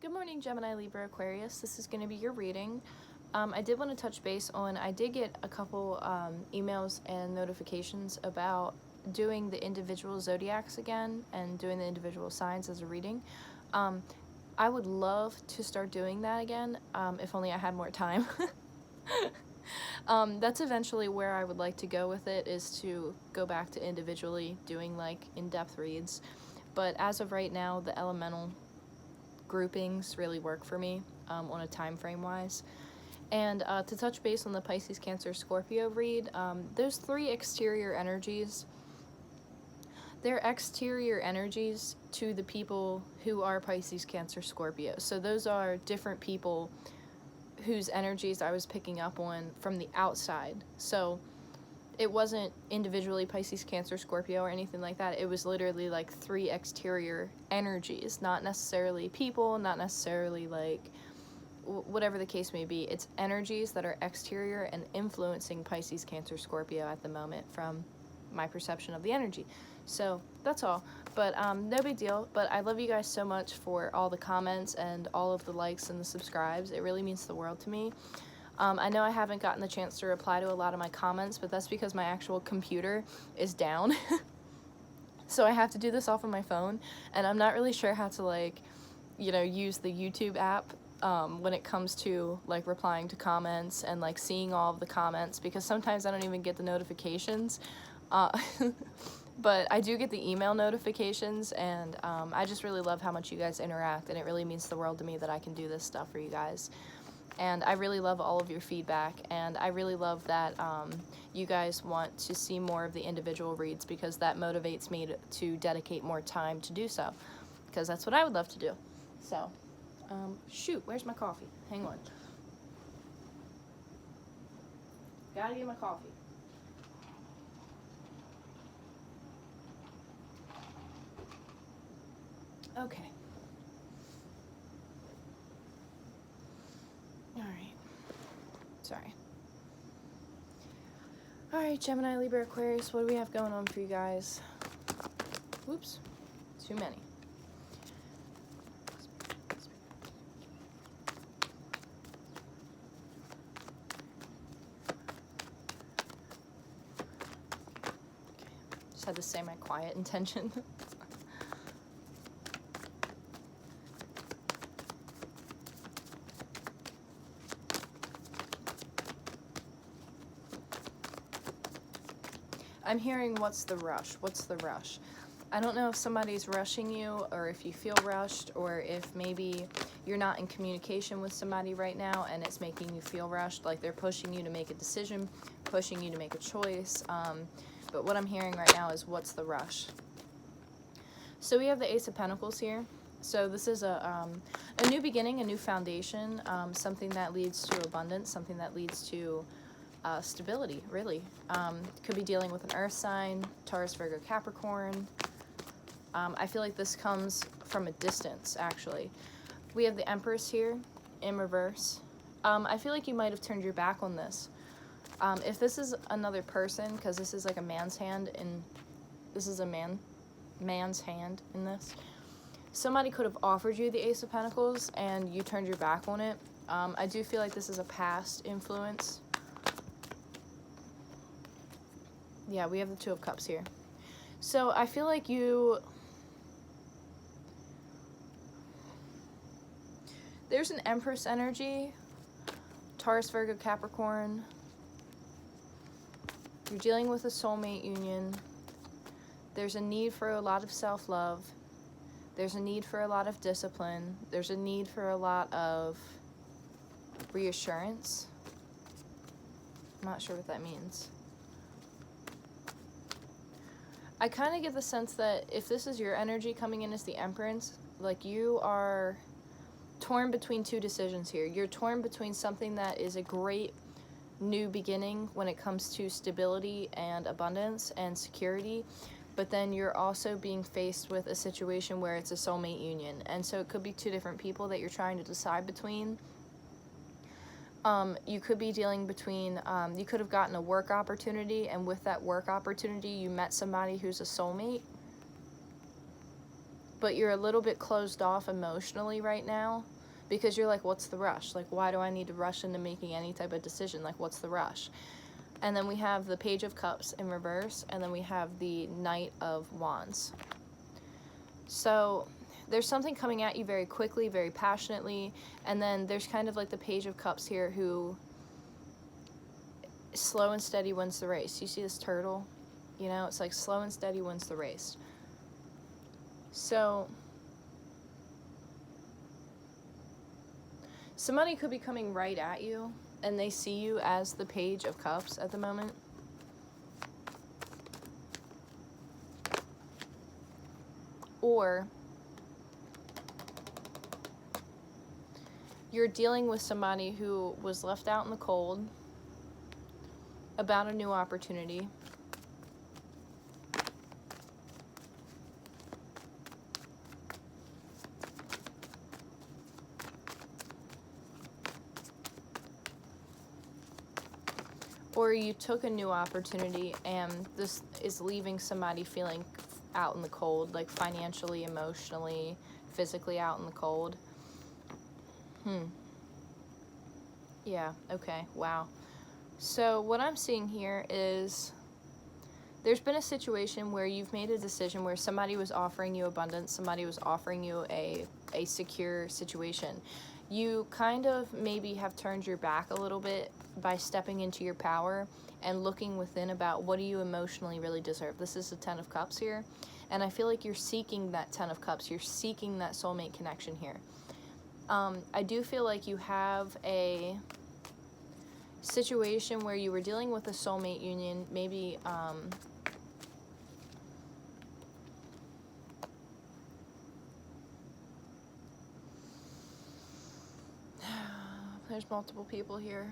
Good morning, Gemini Libra Aquarius. This is going to be your reading. I did want to touch base on, I did get a couple emails and notifications about doing the individual zodiacs again and doing the individual signs as a reading. I would love to start doing that again, if only I had more time. That's eventually where I would like to go with it, is to go back to individually doing like in-depth reads. But as of right now, the elemental groupings really work for me on a time frame wise. And to touch base on the Pisces, Cancer, Scorpio read, those three exterior energies, they're exterior energies to the people who are Pisces, Cancer, Scorpio. So those are different people whose energies I was picking up on from the outside. So it wasn't individually Pisces, Cancer, Scorpio or anything like that. It was literally like three exterior energies, not necessarily people, not necessarily like whatever the case may be. It's energies that are exterior and influencing Pisces, Cancer, Scorpio at the moment from my perception of the energy. So that's all, but no big deal. But I love you guys so much for all the comments and all of the likes and the subscribes. It really means the world to me. I know I haven't gotten the chance to reply to a lot of my comments, but that's because my actual computer is down. So I have to do this off of my phone, and I'm not really sure how to, like, you know, use the YouTube app when it comes to, like, replying to comments and, like, seeing all of the comments, because sometimes I don't even get the notifications. But I do get the email notifications, and I just really love how much you guys interact, and it really means the world to me that I can do this stuff for you guys. And I really love all of your feedback, and I really love that you guys want to see more of the individual reads, because that motivates me to dedicate more time to do so, because that's what I would love to do. So, shoot, where's my coffee? Hang on. Gotta get my coffee. Okay. Alright. Sorry. Alright, Gemini, Libra, Aquarius, what do we have going on for you guys? Whoops. Too many. Just had to say my quiet intention. I'm hearing, what's the rush? What's the rush? I don't know if somebody's rushing you, or if you feel rushed, or if maybe you're not in communication with somebody right now and it's making you feel rushed, like they're pushing you to make a decision, pushing you to make a choice. But what I'm hearing right now is, what's the rush? So we have the Ace of Pentacles here. So this is a new beginning, a new foundation, something that leads to abundance, something that leads to stability, really. Could be dealing with an earth sign, Taurus, Virgo, Capricorn. I feel like this comes from a distance, actually. We have the Empress here in reverse. I feel like you might have turned your back on this. If this is another person, because this is like a man's hand, and this is a man's hand in this, somebody could have offered you the Ace of Pentacles and you turned your back on it. I do feel like this is a past influence. Yeah, we have the Two of Cups here. So I feel like there's an Empress energy, Taurus, Virgo, Capricorn. You're dealing with a soulmate union. There's a need for a lot of self-love. There's a need for a lot of discipline. There's a need for a lot of reassurance. I'm not sure what that means. I kind of get the sense that if this is your energy coming in as the Empress, like, you are torn between two decisions here. You're torn between something that is a great new beginning when it comes to stability and abundance and security, but then you're also being faced with a situation where it's a soulmate union. And so it could be two different people that you're trying to decide between. You could be dealing between, you could have gotten a work opportunity, and with that work opportunity, you met somebody who's a soulmate. but you're a little bit closed off emotionally right now because you're like, what's the rush? Like, why do I need to rush into making any type of decision? Like, what's the rush? And then we have the Page of Cups in reverse, and then we have the Knight of Wands. So there's something coming at you very quickly, very passionately, and then there's kind of like the Page of Cups here who slow and steady wins the race. You see this turtle? You know, it's like slow and steady wins the race. So somebody could be coming right at you, and they see you as the Page of Cups at the moment. Or you're dealing with somebody who was left out in the cold about a new opportunity. Or you took a new opportunity and this is leaving somebody feeling out in the cold, like financially, emotionally, physically out in the cold. Yeah, okay, wow. So what I'm seeing here is there's been a situation where you've made a decision where somebody was offering you abundance, somebody was offering you a secure situation. You kind of maybe have turned your back a little bit by stepping into your power and looking within about what do you emotionally really deserve. This is the Ten of Cups here, and I feel like you're seeking that Ten of Cups. You're seeking that soulmate connection here. I do feel like you have a situation where you were dealing with a soulmate union, maybe there's multiple people here.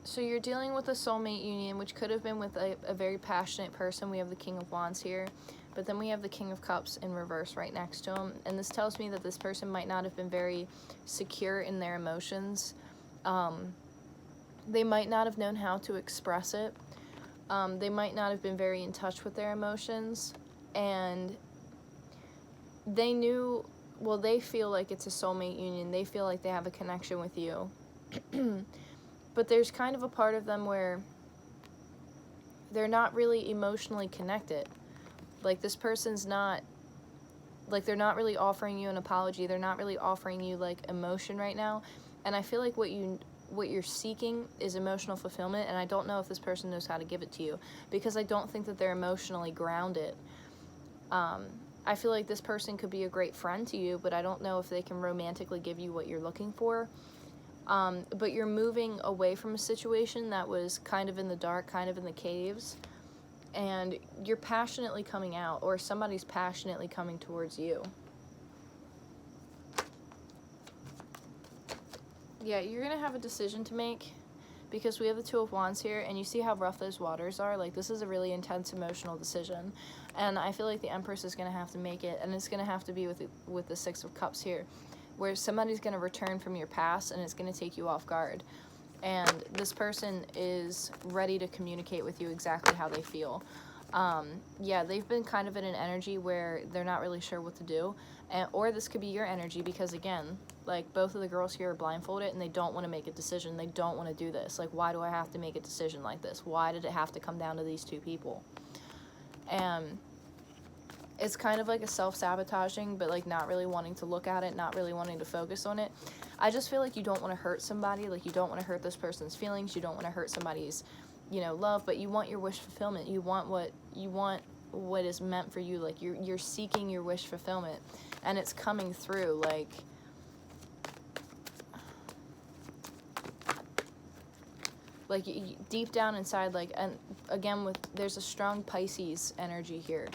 So you're dealing with a soulmate union, which could have been with a very passionate person. We have the King of Wands here, but then we have the King of Cups in reverse right next to him. And this tells me that this person might not have been very secure in their emotions. They might not have known how to express it. They might not have been very in touch with their emotions. And they knew, well, they feel like it's a soulmate union. They feel like they have a connection with you. But there's kind of a part of them where they're not really emotionally connected. Like, this person's not, like, they're not really offering you an apology. They're not really offering you, like, emotion right now. And I feel like what you're seeking is emotional fulfillment, and I don't know if this person knows how to give it to you, because I don't think that they're emotionally grounded. I feel like this person could be a great friend to you, but I don't know if they can romantically give you what you're looking for. But you're moving away from a situation that was kind of in the dark, kind of in the caves, and you're passionately coming out, or somebody's passionately coming towards you. Yeah, you're going to have a decision to make, because we have the Two of Wands here, and you see how rough those waters are. Like, this is a really intense emotional decision, and I feel like the Empress is going to have to make it, and it's going to have to be with the Six of Cups here, where somebody's going to return from your past, and it's going to take you off guard. And this person is ready to communicate with you exactly how they feel. Yeah, they've been kind of in an energy where they're not really sure what to do. Or this could be your energy, because, again, like, both of the girls here are blindfolded, and they don't want to make a decision. They don't want to do this. Like, why do I have to make a decision like this? Why did it have to come down to these two people? And it's kind of like a self-sabotaging, but, like, not really wanting to look at it, not really wanting to focus on it. I just feel like you don't want to hurt somebody. Like, you don't want to hurt this person's feelings. You don't want to hurt somebody's, you know, love, but you want your wish fulfillment. You want what is meant for you. Like, you're seeking your wish fulfillment, and it's coming through. Like deep down inside, like, and again, there's a strong Pisces energy here.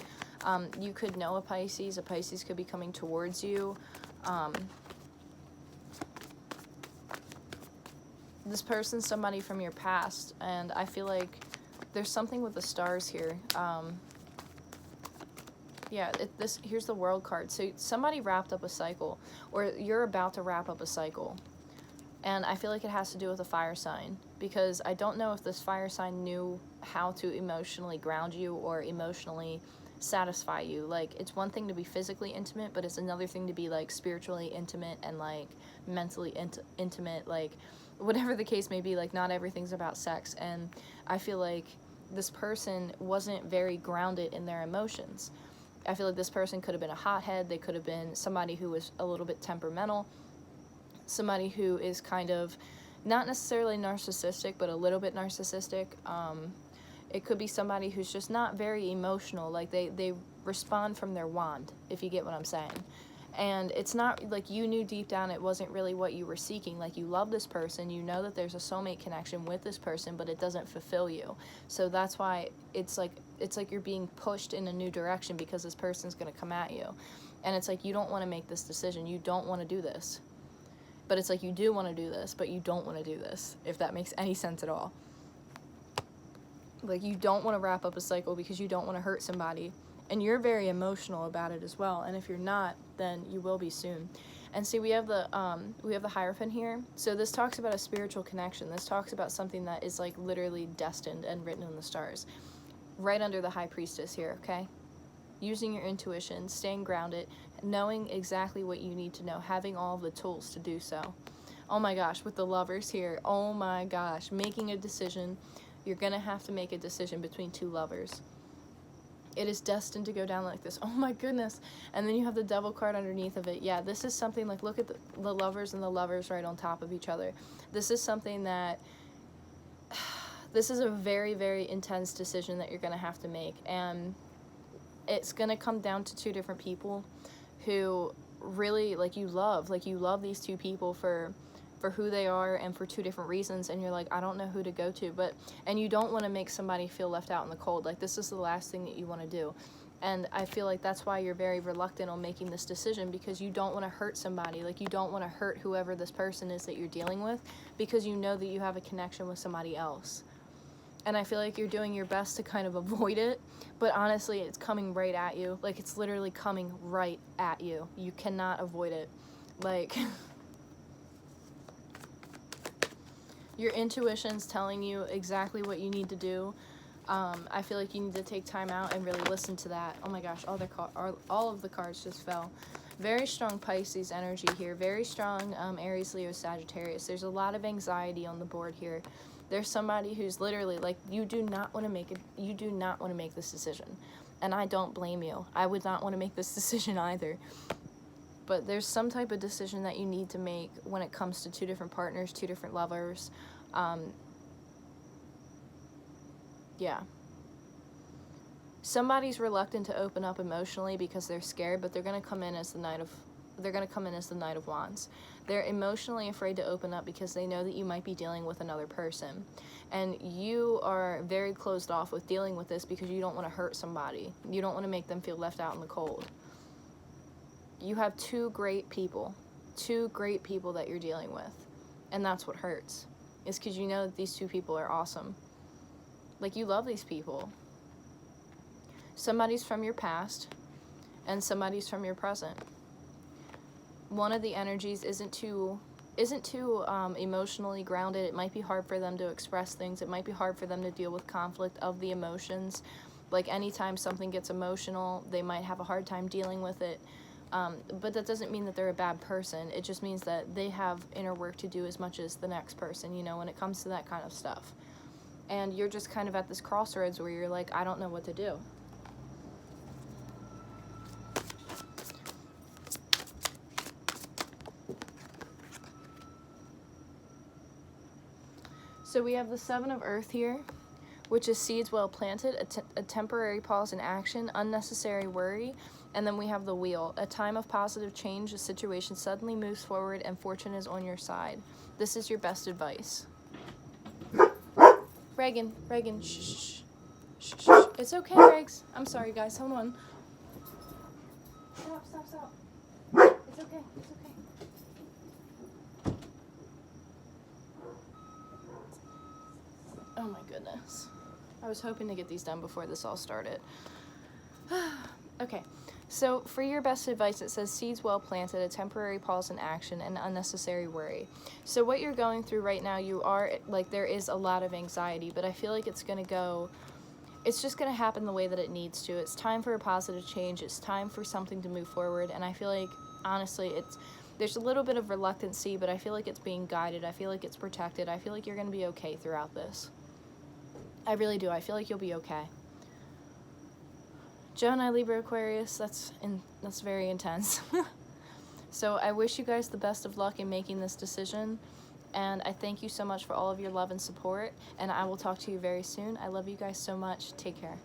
You could know a Pisces could be coming towards you. This person's somebody from your past, and I feel like there's something with the stars here. Yeah, here's the World card. So somebody wrapped up a cycle, or you're about to wrap up a cycle. And I feel like it has to do with a fire sign, because I don't know if this fire sign knew how to emotionally ground you or emotionally satisfy you. Like, it's one thing to be physically intimate, but it's another thing to be like spiritually intimate and like mentally intimate, like whatever the case may be. Like, not everything's about sex, and I feel like this person wasn't very grounded in their emotions. I feel like this person could have been a hothead. They could have been somebody who was a little bit temperamental, somebody who is kind of not necessarily narcissistic, but a little bit narcissistic. It could be somebody who's just not very emotional. Like, they respond from their wand, if you get what I'm saying. And it's not like you knew deep down it wasn't really what you were seeking. Like, you love this person, you know that there's a soulmate connection with this person, but it doesn't fulfill you. So that's why it's like you're being pushed in a new direction, because this person's going to come at you. And it's like, you don't want to make this decision. You don't want to do this. But it's like, you do want to do this, but you don't want to do this, if that makes any sense at all. Like, you don't want to wrap up a cycle because you don't want to hurt somebody. And you're very emotional about it as well. And if you're not, then you will be soon. And see, we have the Hierophant here. So this talks about a spiritual connection. This talks about something that is like literally destined and written in the stars. Right under the High Priestess here, okay? Using your intuition, staying grounded, knowing exactly what you need to know, having all the tools to do so. Oh my gosh, with the Lovers here, oh my gosh, making a decision. You're gonna have to make a decision between two lovers. It is destined to go down like this. Oh my goodness. And then you have the Devil card underneath of it. Yeah, this is something like, look at the Lovers and the Lovers right on top of each other. This is something that, this is a very, very intense decision that you're going to have to make. And it's going to come down to two different people who really, like, you love these two people for who they are and for two different reasons, and you're like, I don't know who to go to, and you don't want to make somebody feel left out in the cold. Like, this is the last thing that you want to do. And I feel like that's why you're very reluctant on making this decision, because you don't want to hurt somebody. Like, you don't want to hurt whoever this person is that you're dealing with, because you know that you have a connection with somebody else. And I feel like you're doing your best to kind of avoid it, but honestly, it's coming right at you. Like, it's literally coming right at you. You cannot avoid it. Like, your intuition's telling you exactly what you need to do. I feel like you need to take time out and really listen to that. Oh my gosh, all of the cards just fell. Very strong Pisces energy here. Very strong Aries, Leo, Sagittarius. There's a lot of anxiety on the board here. There's somebody who's literally like, you do not want to make this decision. And I don't blame you. I would not want to make this decision either. But there's some type of decision that you need to make when it comes to two different partners, two different lovers. Yeah. Somebody's reluctant to open up emotionally because they're scared, but they're going to come in as the Knight of Wands. They're emotionally afraid to open up because they know that you might be dealing with another person. And you are very closed off with dealing with this because you don't want to hurt somebody. You don't want to make them feel left out in the cold. You have two great people that you're dealing with, and that's what hurts, is because you know that these two people are awesome. Like, you love these people. Somebody's from your past, and somebody's from your present. One of the energies isn't too emotionally grounded. It might be hard for them to express things. It might be hard for them to deal with conflict of the emotions. Like, anytime something gets emotional, they might have a hard time dealing with it. But that doesn't mean that they're a bad person. It just means that they have inner work to do as much as the next person, you know, when it comes to that kind of stuff. And you're just kind of at this crossroads where you're like, I don't know what to do. So we have the Seven of Earth here, which is seeds well planted, a temporary pause in action, unnecessary worry. And then we have the Wheel, a time of positive change, a situation suddenly moves forward and fortune is on your side. This is your best advice. Reagan, shh. It's okay, Regs. I'm sorry, guys, hold on. Stop. It's okay. Oh my goodness. I was hoping to get these done before this all started. Okay. So for your best advice, it says seeds well planted, a temporary pause in action, and unnecessary worry. So what you're going through right now, you are, like, there is a lot of anxiety, but I feel like it's going to go, it's just going to happen the way that it needs to. It's time for a positive change. It's time for something to move forward. And I feel like, honestly, there's a little bit of reluctancy, but I feel like it's being guided. I feel like it's protected. I feel like you're going to be okay throughout this. I really do. I feel like you'll be okay. Gemini, Libra, Aquarius, that's very intense. So I wish you guys the best of luck in making this decision. And I thank you so much for all of your love and support. And I will talk to you very soon. I love you guys so much. Take care.